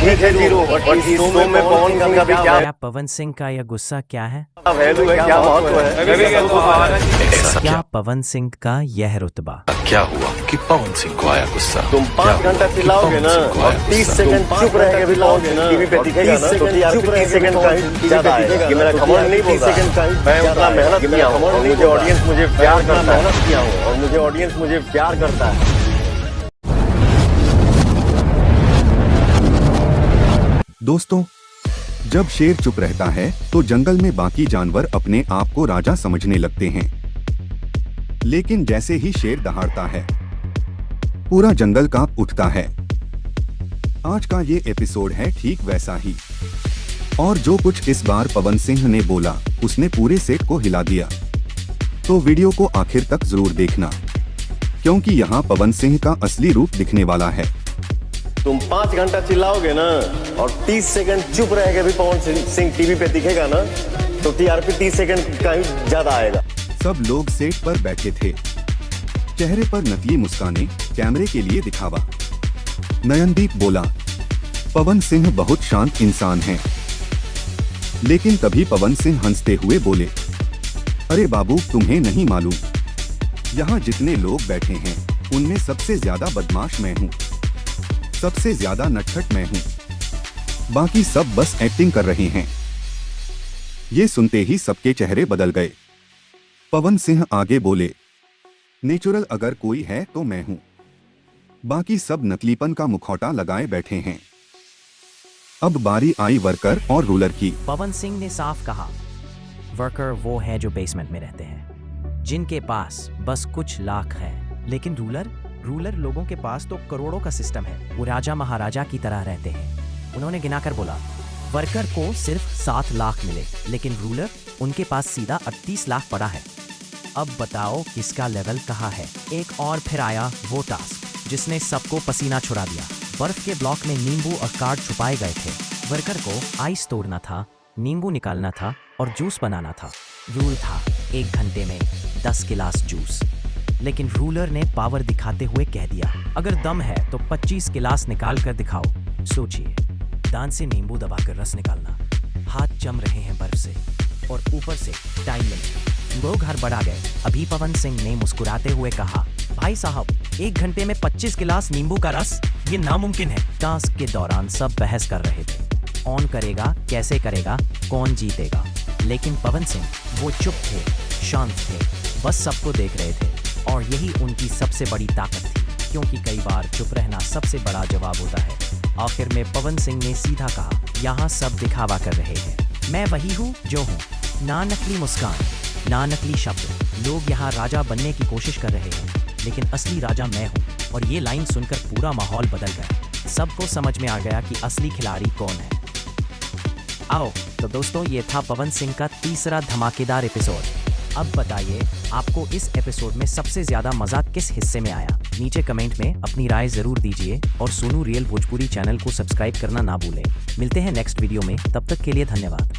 ठीक है zero, but इस शो में पवन सिंह का भी क्या पवन सिंह का यह गुस्सा क्या है? वैल्यू है, क्या महत्व है? क्या पवन सिंह का यह रुतबा? क्या हुआ कि पवन सिंह को आया गुस्सा? तुम 5 घंटा चिल्लाओगे ना और 30 सेकंड चुप रहेगा भी लाओगे ना, टीवी पे दिखेगा ना, तो टीआरपी 30 सेकंड का ही ज्यादा आएगा। ये मेरा घमंड नहीं बोल रहा, मैं उतना मेहनत किया हूँ और मुझे ऑडियंस मुझे प्यार करता है, मेहनत किया हूँ और मुझे ऑडियंस मुझे प्यार करता है। दोस्तों, जब शेर चुप रहता है तो जंगल में बाकी जानवर अपने आप को राजा समझने लगते हैं। लेकिन जैसे ही शेर दहाड़ता है, पूरा जंगल कांप उठता है। आज का ये एपिसोड है ठीक वैसा ही। और जो कुछ इस बार पवन सिंह ने बोला, उसने पूरे सेट को हिला दिया। तो वीडियो को आखिर तक जरूर देखना, क्योंकि यहाँ पवन सिंह का असली रूप दिखने वाला है। तुम 5 घंटा चिल्लाओगे ना और 30 सेकंड चुप रहेगा भी पवन सिंह टीवी पे दिखेगा ना, तो टीआरपी 30 सेकंड का ही ज्यादा आएगा। सब लोग सेट पर बैठे थे, चेहरे पर नकली मुस्काने, कैमरे के लिए दिखावा। नयनदीप बोला, पवन सिंह बहुत शांत इंसान है। लेकिन तभी पवन सिंह हंसते हुए बोले, अरे बाबू, तुम्हें नहीं मालूम, यहाँ जितने लोग बैठे हैं उनमें सबसे ज्यादा बदमाश मैं हूँ, सबसे ज्यादा नटखट मैं हूँ, बाकी सब बस एक्टिंग कर रहे हैं। ये सुनते ही सबके चेहरे बदल गए। पवन सिंह आगे बोले, नेचुरल अगर कोई है तो मैं हूँ, बाकी सब नकलीपन का मुखौटा लगाए बैठे हैं। अब बारी आई वर्कर और रूलर की। पवन सिंह ने साफ कहा, वर्कर वो है जो बेसमेंट में रहते हैं, जिनके पास बस कुछ लाख है। लेकिन रूलर लोगों के पास तो करोड़ों का सिस्टम है, वो राजा महाराजा की तरह रहते हैं। उन्होंने गिनाकर बोला, वर्कर को सिर्फ 7 लाख मिले, लेकिन रूलर उनके पास सीधा 38 लाख पड़ा है। अब बताओ किसका लेवल कहाँ है? एक और फिर आया वो टास्क जिसने सबको पसीना छुड़ा दिया। बर्फ के ब्लॉक में नींबू और कार्ड छुपाए गए थे। वर्कर को आइस तोड़ना था, नींबू निकालना था और जूस बनाना था। रूल था 1 घंटे में 10 गिलास जूस। लेकिन रूलर ने पावर दिखाते हुए कह दिया, अगर दम है तो 25 गिलास निकाल कर दिखाओ। सोचिए, दांत से नींबू दबाकर रस निकालना, हाथ जम रहे हैं बर्फ से और ऊपर से टाइम लिमिट। लोग हड़बड़ा गए। अभी पवन सिंह ने मुस्कुराते हुए कहा, भाई साहब, 1 घंटे में 25 गिलास नींबू का रस, ये नामुमकिन है। टास्क के दौरान सब बहस कर रहे थे, कौन करेगा, कैसे करेगा, कौन जीतेगा। लेकिन पवन सिंह वो चुप थे, शांत थे, बस सबको देख रहे थे। और यही उनकी सबसे बड़ी ताकत थी, क्योंकि कई बार चुप रहना सबसे बड़ा जवाब होता है। आखिर में पवन सिंह ने सीधा कहा, यहाँ सब दिखावा कर रहे हैं, मैं वही हूँ जो हूँ, ना नकली मुस्कान, ना नकली शब्द। लोग यहाँ राजा बनने की कोशिश कर रहे हैं, लेकिन असली राजा मैं हूँ। और ये लाइन सुनकर पूरा माहौल बदल गया। सबको समझ में आ गया कि असली खिलाड़ी कौन है। आओ तो दोस्तों, ये था पवन सिंह का तीसरा धमाकेदार एपिसोड। अब बताइए, आपको इस एपिसोड में सबसे ज्यादा मजा किस हिस्से में आया? नीचे कमेंट में अपनी राय जरूर दीजिए और सोनू रियल भोजपुरी चैनल को सब्सक्राइब करना ना भूलें। मिलते हैं नेक्स्ट वीडियो में, तब तक के लिए धन्यवाद।